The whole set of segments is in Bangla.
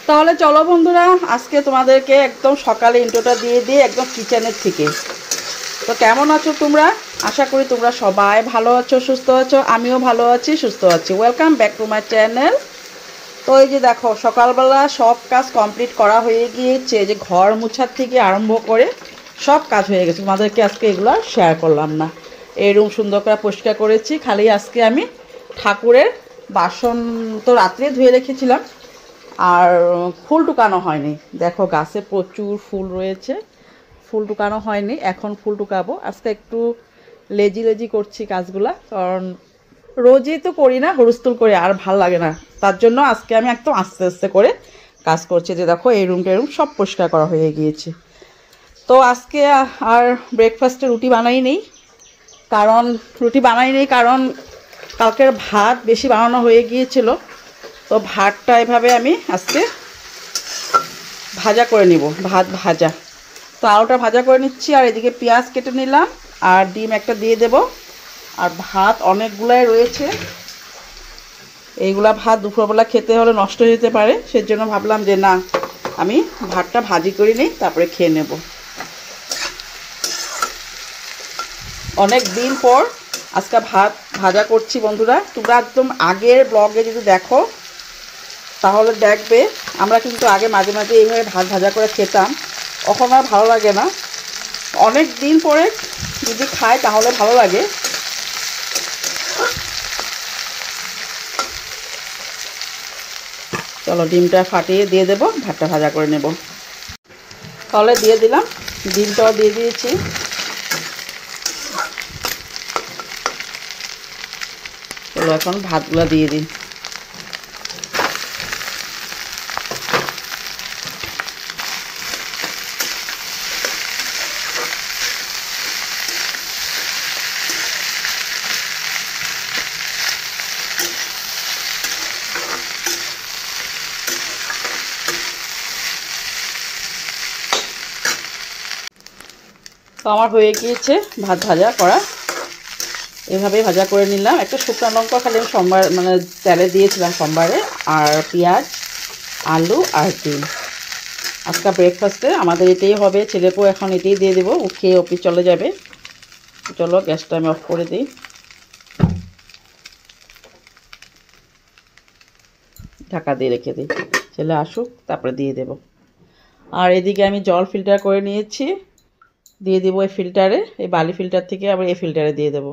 তাহলে চলো বন্ধুরা, আজকে তোমাদেরকে একদম সকালে ইন্ট্রোটা দিয়ে দিয়ে একদম কিচেনের থেকে। তো কেমন আছো তোমরা? আশা করি তোমরা সবাই ভালো আছো, সুস্থ আছো। আমিও ভালো আছি, সুস্থ আছি। Welcome back to my channel. তো এই যে দেখো, সকালবেলা সব কাজ কমপ্লিট করা হয়ে গিয়েছে। যে ঘর মুছার থেকে আরম্ভ করে সব কাজ হয়ে গেছে। তোমাদেরকে আজকে এগুলো শেয়ার করলাম না। এই রুম সুন্দর করে পরিষ্কার করেছি। খালি আজকে আমি ঠাকুরের বাসন তো রাত্রে ধুয়ে রেখেছিলাম, আর ফুল টুকানো হয়নি। দেখো গাছে প্রচুর ফুল রয়েছে, ফুল টুকানো হয়নি। এখন ফুল টুকাবো। আজকে একটু লেজি লেজি করছি কাজগুলা, কারণ রোজই তো করি না, হুড়স্থুল করে আর ভাল লাগে না। তার জন্য আজকে আমি একদম আস্তে আস্তে করে কাজ করছি। যে দেখো, এই রুমটা সব পরিষ্কার করা হয়ে গিয়েছে। তো আজকে আর ব্রেকফাস্টে রুটি বানাই নেই, কারণ কালকের ভাত বেশি বানানো হয়ে গিয়েছিল। তো ভাতটা এভাবে আমি আজকে ভাজা করে নিব, ভাত ভাজা। তো আলুটা ভাজা করে নিচ্ছি, আর এদিকে পেঁয়াজ কেটে নিলাম, আর ডিম একটা দিয়ে দেব। আর ভাত অনেকগুলাই রয়েছে, এইগুলা ভাত দুপুরবেলা খেতে হলে নষ্ট হয়ে যেতে পারে। সেজন্য ভাবলাম যে না, আমি ভাতটা ভাজি করে নিই, তারপরে খেয়ে নেব। অনেক দিন পর আজকে ভাত ভাজা করছি বন্ধুরা। তোমরা একদম আগের ব্লগে যদি দেখো তাহলে দেখবে, আমরা কিন্তু আগে মাঝে মাঝে এইভাবে ভাত ভাজা করে খেতাম। এখন আর ভালো লাগে না, অনেক দিন পরে যদি খাই তাহলে ভালো লাগে। চলো, ডিমটা ফাটিয়ে দিয়ে দেব, ভাতটা ভাজা করে নেব। তাহলে দিয়ে দিলাম, ডিমটাও দিয়ে দিয়েছি। চলো এখন ভাতগুলো দিয়ে দিই। তো আমার হয়ে গিয়েছে ভাত ভাজা করা। এভাবেই ভাজা করে নিলাম। একটা শুকনো লঙ্কা খালি আমি সোমবার তেলে দিয়েছিলাম সোমবারে, আর পেঁয়াজ, আলু আর ডিম। আজকে ব্রেকফাস্টে আমাদের এটাই হবে। ছেলেকেও এখন এটাই দিয়ে দেবো, ও খেয়ে অফিস চলে যাবে। চলো, গ্যাসটা আমি অফ করে দিই, ঢাকা দিয়ে রেখে দিই। ছেলে আসুক, তারপরে দিয়ে দেব। আর এদিকে আমি জল ফিল্টার করে নিয়েছি, দিয়ে দেবো এই ফিল্টারে। এই বালি ফিল্টার থেকে আবার এই ফিল্টারে দিয়ে দেবো।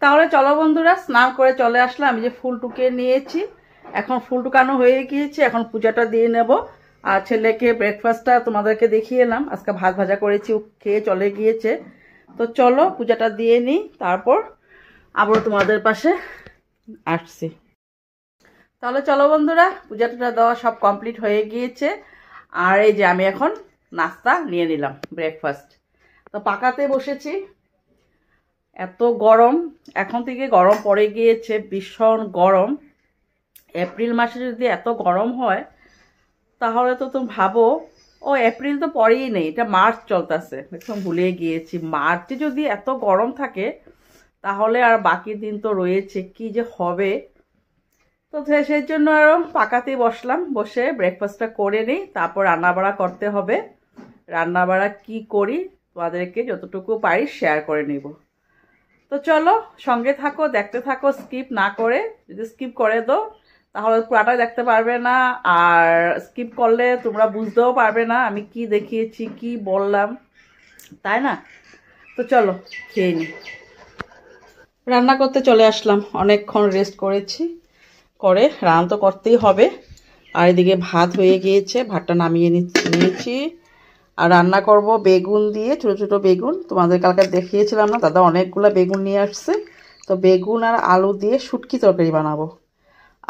তাহলে চলো বন্ধুরা, স্নান করে চলে আসলাম। আমি যে ফুল টুকে নিয়েছি, এখন ফুল টুকানো হয়ে গিয়েছে। এখন পূজাটা দিয়ে নেব। আর ছেলেকে ব্রেকফাস্টটা তোমাদেরকে দেখিয়ে এলাম। আজকে ভাত ভাজা করেছি, ও খেয়ে চলে গিয়েছে। তো চলো পূজাটা দিয়ে নিই, তারপর আবার তোমাদের পাশে আসছি। তাহলে চলো বন্ধুরা, পূজাটা দেওয়া সব কমপ্লিট হয়ে গিয়েছে। আর এই যে আমি এখন নাস্তা নিয়ে নিলাম, ব্রেকফাস্ট। তো পাকাতে বসেছি। এত গরম, এখন থেকে গরম পড়ে গিয়েছে, ভীষণ গরম। এপ্রিল মাসে যদি এত গরম হয় তাহলে তো তুমি ভাবো, ও এপ্রিল তো পরেই নেই, এটা মার্চ চলতেছে, একদম ভুলে গিয়েছি। মার্চে যদি এত গরম থাকে তাহলে আর বাকি দিন তো রয়েছে, কি যে হবে। তো সেই জন্য আরও পাকাতেই বসলাম, বসে ব্রেকফাস্টটা করে নিই, তারপর রান্নাবাড়া করতে হবে। রান্নাবাড়া কি করি তোমাদেরকে যতটুকু পারি শেয়ার করে নিব। তো চলো সঙ্গে থাকো, দেখতে থাকো, স্কিপ না করে। যদি স্কিপ করে দাও তাহলে পুরাটা দেখতে পারবে না, আর স্কিপ করলে তোমরা বুঝতেও পারবে না আমি কি দেখিয়েছি, কি বললাম, তাই না? তো চলো খেয়ে নিই। রান্না করতে চলে আসলাম, অনেকক্ষণ রেস্ট করেছি, করে রান্না তো করতেই হবে। আর এদিকে ভাত হয়ে গিয়েছে, ভাতটা নামিয়ে নিয়েছি। আর রান্না করব বেগুন দিয়ে, ছোটো ছোটো বেগুন। তোমাদের কালকে দেখিয়েছিলাম না, দাদা অনেকগুলো বেগুন নিয়ে আসছে। তো বেগুন আর আলু দিয়ে শুটকি তরকারি বানাবো।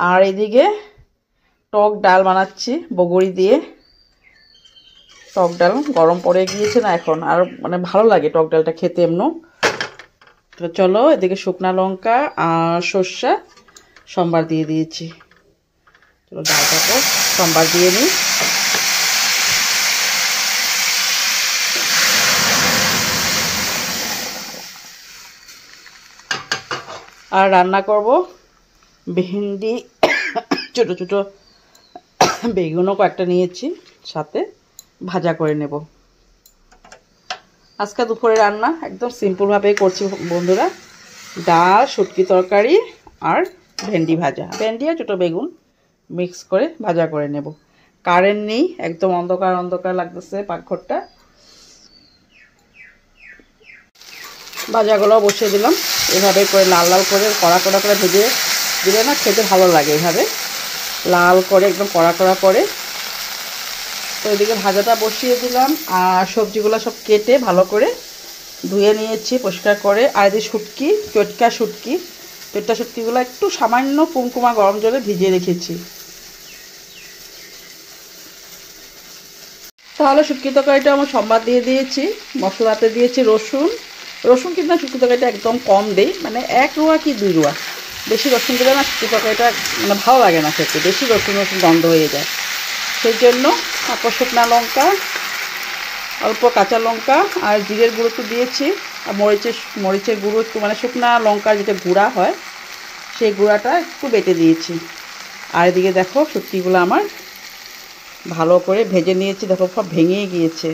আর এদিকে টক ডাল বানাচ্ছি বগরি দিয়ে। টক ডাল গরম পড়ে গিয়েছে না এখন, আর ভালো লাগে টক ডালটা খেতে এমন। তো চলো, এদিকে শুকনা লঙ্কা আর সর্ষা সম্বার দিয়ে দিয়েছি। চলো ডালটাকে সম্বার দিয়ে নিই। আর রান্না করব ভেন্ডি ছোটো ছোটো বেগুনও কয়েকটা নিয়েছি, সাথে ভাজা করে নেব। আজকে দুপুরে রান্না একদম সিম্পলভাবেই করছি বন্ধুরা, ডাল, শুটকি তরকারি আর ভেন্ডি ভাজা, ভেন্ডি আর ছোটো বেগুন মিক্স করে ভাজা করে নেব। কারেন্ট নেই, একদম অন্ধকার অন্ধকার লাগতেছে পাকঘরটা। ভাজাগুলো বসিয়ে দিলাম, এভাবে করে লাল লাল করে কড়া কড়া করে ভেজে দিলে না খেতে ভালো লাগে, এভাবে লাল করে একদম কড়া কড়া করে। তো এদিকে ভাজাটা বসিয়ে দিলাম, আর সবজিগুলো সব কেটে ভালো করে ধুয়ে নিয়েছি পরিষ্কার করে। আর এদিকে শুটকি, চটকা শুটকিগুলো একটু সামান্য কুমকুমা গরম জলে ভিজিয়ে রেখেছি। তাহলে শুটকি তরকারিটা আমার সম্বাদ দিয়ে দিয়েছি। মশলাতে দিয়েছি রসুন কিন্তু শুটকি তরকারিটা একদম কম দেই, মানে 1 রুয়া কি 2 রুয়া, বেশি রসুন দিলে না শুটকি তরকারিটা মানে ভালো লাগে না খেতে, বেশি রসুন গন্ধ হয়ে যায়। সেই জন্য তারপর শুকনা লঙ্কা, অল্প কাঁচা লঙ্কা আর জিরের গুঁড়ো একটু দিয়েছি, আর মরিচের গুঁড়ো একটু, মানে শুকনা লঙ্কার যেটা গুঁড়া হয় সেই গুঁড়াটা একটু বেটে দিয়েছি। আর এদিকে দেখো শুটকিগুলো আমার ভালো করে ভেজে নিয়েছি, দেখো সব ভেঙে গিয়েছে।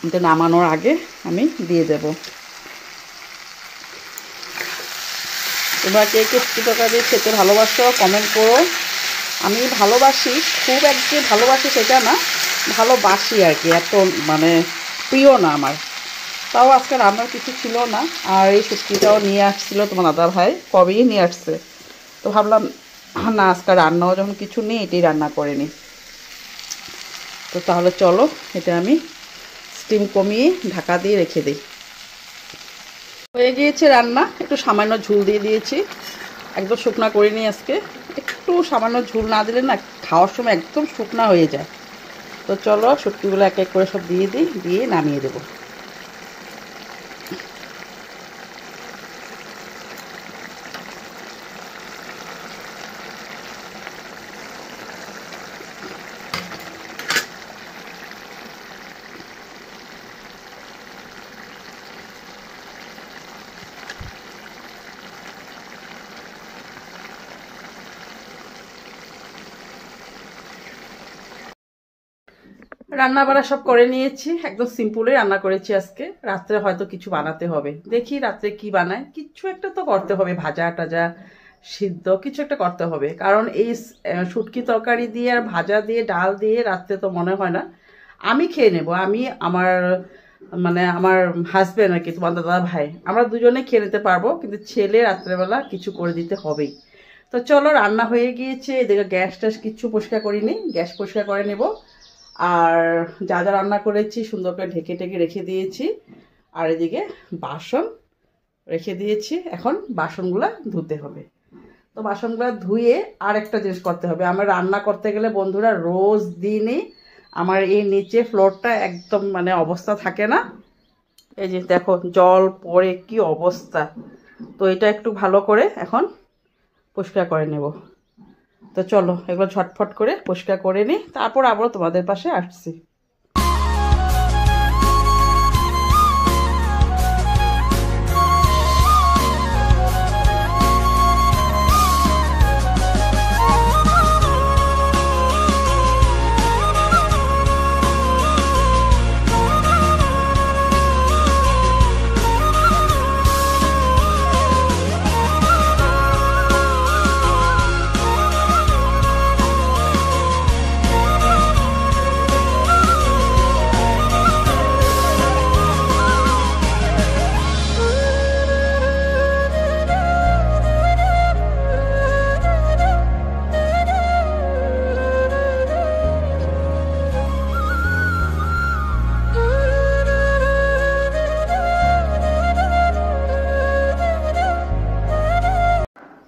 এটা নামানোর আগে আমি দিয়ে দেব। তোমরা কে কে শুটকি তরকারি খেতে ভালোবাসো কমেন্ট করো। আমি ভালোবাসি, খুব একদম ভালোবাসি সেটা না, ভালোবাসি আর কি, এত মানে প্রিয় না আমার। তাও আজকে রান্নার কিছু ছিল না, আর এই শুটকিটাও নিয়ে আসছিলো তোমার দাদা ভাই, কবেই নিয়ে আসছে। তো ভাবলাম না, আজকে রান্নাও যখন কিছু নেই এটাই রান্না করে নিই। তো তাহলে চলো এটা আমি স্টিম কমিয়ে ঢাকা দিয়ে রেখে দিই। হয়ে গিয়েছে রান্না, একটু সামান্য ঝুল দিয়ে দিয়েছি, একদম শুকনা করে নিই আজকে। একটু সামান্য ঝুল না দিলে না খাওয়ার সময় একদম শুকনা হয়ে যায়। তো চলো শুটকিগুলো এক এক করে সব দিয়ে দিই, দিয়ে নামিয়ে দেবো। রান্না বাড়া সব করে নিয়েছি, একদম সিম্পলই রান্না করেছি আজকে। রাত্রে হয়তো কিছু বানাতে হবে, দেখি রাত্রে কি বানায়, কিছু একটা তো করতে হবে, ভাজা টাজা সিদ্ধ কিছু একটা করতে হবে। কারণ এই শুটকি তরকারি দিয়ে আর ভাজা দিয়ে ডাল দিয়ে রাত্রে তো মনে হয় না। আমি খেয়ে নেব, আমি আমার হাজব্যান্ড আর কি, তোমার দাদা ভাই, আমরা দুজনে খেয়ে নিতে পারবো, কিন্তু ছেলে রাত্রেবেলা কিছু করে দিতে হবেই। তো চলো রান্না হয়ে গিয়েছে, এদিকে গ্যাস ট্যাস কিছু পরিষ্কার করিনি, গ্যাস পরিষ্কার করে নেব। আর যা যা রান্না করেছি সুন্দর করে ঢেকে ঢেকে রেখে দিয়েছি। আর এদিকে বাসন রেখে দিয়েছি, এখন বাসনগুলো ধুতে হবে। তো বাসনগুলো ধুয়ে আর একটা জিনিস করতে হবে। আমার রান্না করতে গেলে বন্ধুরা রোজ দিনই আমার এই নিচে ফ্লোরটা একদম মানে অবস্থা থাকে না। এই যে দেখো জল পড়ে কি অবস্থা। তো এটা একটু ভালো করে এখন পরিষ্কার করে নেব। তো চলো এগুলো ঝটফট করে পরিষ্কার করে নিই, তারপর আবারও তোমাদের পাশে আসছি।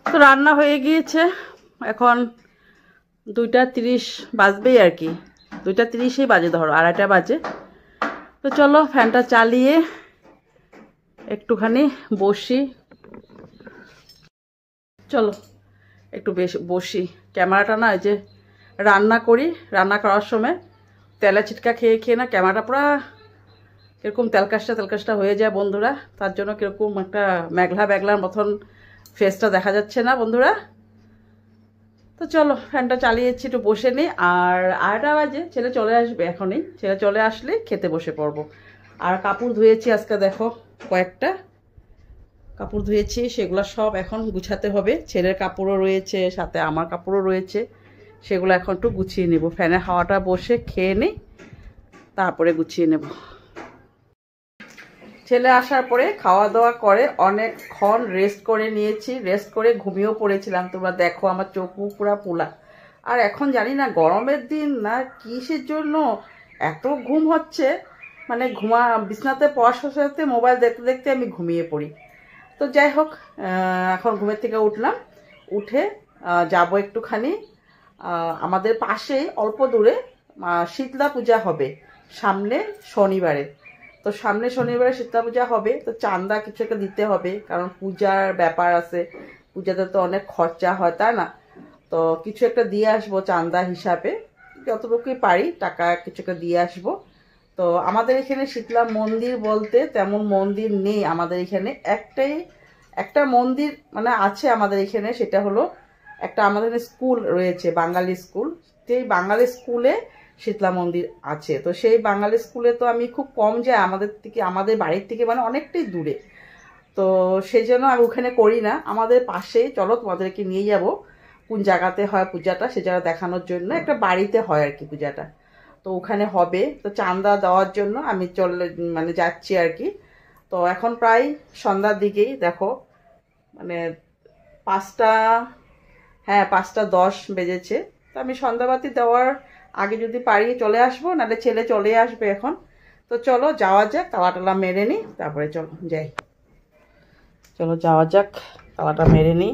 তো রান্না হয়ে গিয়েছে, এখন 2:30 বাজবেই আর কি, 2:30ই বাজে, ধরো 2:30 বাজে। তো চলো ফ্যানটা চালিয়ে একটুখানি বসি, চলো একটু বসি। ক্যামেরাটা না, এই যে রান্না করার সময় তেলা ছিটকা খেয়ে খেয়ে না ক্যামেরাটা পুরো কিরকম তেলকাশটা হয়ে যায় বন্ধুরা। তার জন্য কিরকম একটা মেঘলার মতন ফেসটা দেখা যাচ্ছে না বন্ধুরা। তো চলো ফ্যানটা চালিয়েছি, একটু বসে নিই। আর 8টা বাজে, ছেলে চলে আসবে এখনই। ছেলে চলে আসলে খেতে বসে পড়বো। আর কাপড় ধুয়েছি আজকে, দেখো কয়েকটা কাপড় ধুয়েছি, সেগুলো সব এখন গুছাতে হবে। ছেলের কাপড়ও রয়েছে, সাথে আমার কাপড়ও রয়েছে, সেগুলো এখন একটু গুছিয়ে নেব। ফ্যানের হাওয়াটা বসে খেয়ে নিই, তারপরে গুছিয়ে নেব। ছেলে আসার পরে খাওয়া দাওয়া করে অনেকক্ষণ রেস্ট করে নিয়েছি, রেস্ট করে ঘুমিয়েও পড়েছিলাম। তোমরা দেখো আমার চোখ মুখ পুরা পোলা। আর এখন জানি না গরমের দিন না কিসের জন্য এত ঘুম হচ্ছে, মানে বিছনাতে পড়ার সাথে মোবাইল দেখতে দেখতে আমি ঘুমিয়ে পড়ি। তো যাই হোক, এখন ঘুমের থেকে উঠলাম, উঠে যাব একটুখানি আমাদের পাশে অল্প দূরে শীতলা পূজা হবে সামনে শনিবারে। তো সামনে শনিবারে শীতলা পূজা হবে, তো চাঁদা কিছু একটা দিতে হবে, কারণ পূজার ব্যাপার আছে, পূজাতে তো অনেক খরচা হয়, তাই না? তো কিছু একটা দিয়ে আসবো চাঁদা হিসাবে, যতটুকুই পারি টাকা কিছু একটা দিয়ে আসবো। তো আমাদের এখানে শীতলা মন্দির বলতে তেমন মন্দির নেই আমাদের এখানে, একটা মন্দির মানে আছে আমাদের এখানে, সেটা হলো একটা আমাদের স্কুল রয়েছে, বাঙালি স্কুল। সেই বাঙালি স্কুলে শীতলা মন্দির আছে। তো সেই বাঙালি স্কুলে তো আমি খুব কম যাই, আমাদের বাড়ির থেকে মানে অনেকটাই দূরে। তো সেই জন্য আমি ওখানে করি না, আমাদের পাশেই। চলো তোমাদেরকে নিয়ে যাব কোন জায়গাতে হয় পূজাটা, সে জায়গা দেখানোর জন্য। একটা বাড়িতে হয় আর কি পূজাটা, তো ওখানে হবে। তো চাঁদা দেওয়ার জন্য আমি মানে যাচ্ছি আর কি। তো এখন প্রায় সন্ধ্যার দিকেই, দেখো মানে 5টা, হ্যাঁ 5টা 10 বেজেছে। তো আমি সন্ধ্যাবাতি দেওয়ার আগে যদি পারি চলে আসবো, নাহলে ছেলে চলে আসবে এখন। তো চলো যাওয়া যাক, তালা মেরে নিই, তারপরে চলো যাই। চলো যাওয়া যাক, তালাটা মেরে নিই।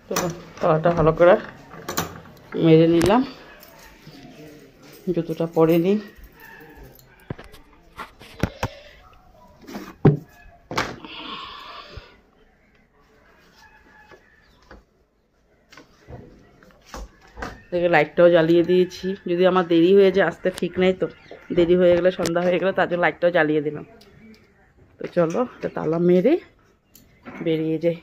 চলো তালাটা ভালো করে মেরে নিলাম, জুতোটা পরে নিই। দেখে লাইটটাও জ্বালিয়ে দিয়েছি, যদি আমার দেরি হয়ে যায় আসতে ঠিক নেই, তো দেরি হয়ে গেলে সন্ধ্যা হয়ে গেলে তার জন্য লাইটটাও জ্বালিয়ে দিলাম। তো চলো তালা মেরে বেরিয়ে যাই।